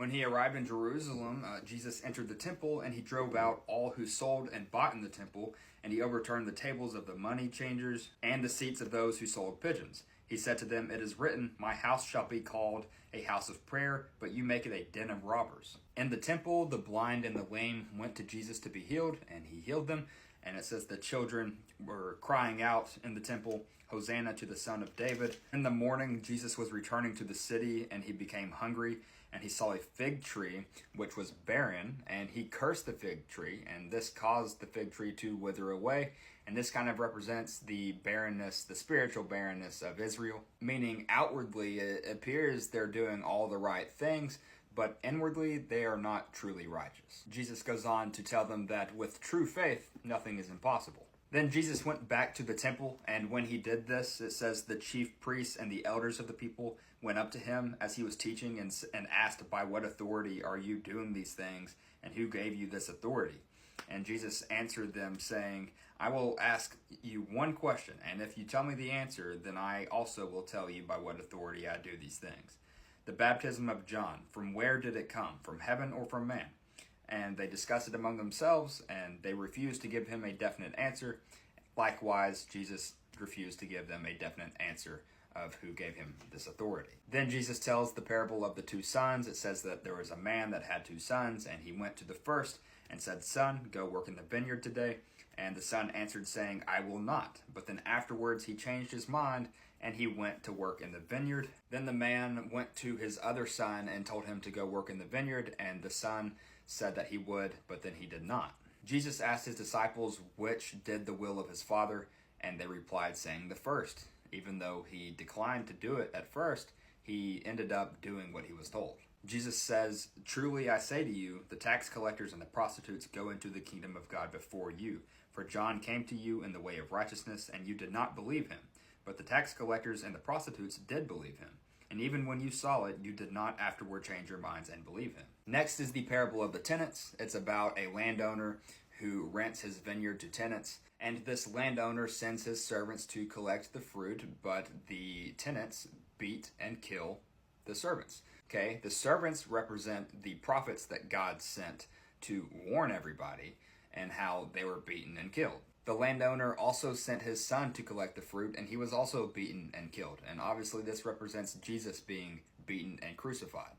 When he arrived in Jerusalem, Jesus entered the temple, and he drove out all who sold and bought in the temple, and he overturned the tables of the money changers and the seats of those who sold pigeons. He said to them, "It is written, my house shall be called a house of prayer, but you make it a den of robbers." In the temple, the blind and the lame went to Jesus to be healed, and he healed them. And it says the children were crying out in the temple, "Hosanna to the Son of David." In the morning, Jesus was returning to the city, and he became hungry, and he saw a fig tree which was barren, and he cursed the fig tree, and this caused the fig tree to wither away. And this kind of represents the barrenness, the spiritual barrenness of Israel, meaning outwardly it appears they're doing all the right things, but inwardly they are not truly righteous. Jesus goes on to tell them that with true faith, nothing is impossible. Then Jesus went back to the temple, and when he did this, it says the chief priests and the elders of the people went up to him as he was teaching and asked, "By what authority are you doing these things, and who gave you this authority?" And Jesus answered them, saying, "I will ask you one question, and if you tell me the answer, then I also will tell you by what authority I do these things. The baptism of John, from where did it come, from heaven or from man?" And they discussed it among themselves, and they refused to give him a definite answer. Likewise, Jesus refused to give them a definite answer of who gave him this authority. Then Jesus tells the parable of the two sons. It says that there was a man that had two sons, and he went to the first and said, "Son, go work in the vineyard today." And the son answered, saying, "I will not." But then afterwards he changed his mind, and he went to work in the vineyard. Then the man went to his other son and told him to go work in the vineyard, and the son said that he would, but then he did not. Jesus asked his disciples which did the will of his Father, and they replied, saying the first. Even though he declined to do it at first, he ended up doing what he was told. Jesus says, "Truly I say to you, the tax collectors and the prostitutes go into the kingdom of God before you. For John came to you in the way of righteousness, and you did not believe him. But the tax collectors and the prostitutes did believe him. And even when you saw it, you did not afterward change your minds and believe him." Next is the parable of the tenants. It's about a landowner who rents his vineyard to tenants. And this landowner sends his servants to collect the fruit, but the tenants beat and kill the servants. Okay, the servants represent the prophets that God sent to warn everybody and how they were beaten and killed. The landowner also sent his son to collect the fruit, and he was also beaten and killed. And obviously this represents Jesus being beaten and crucified.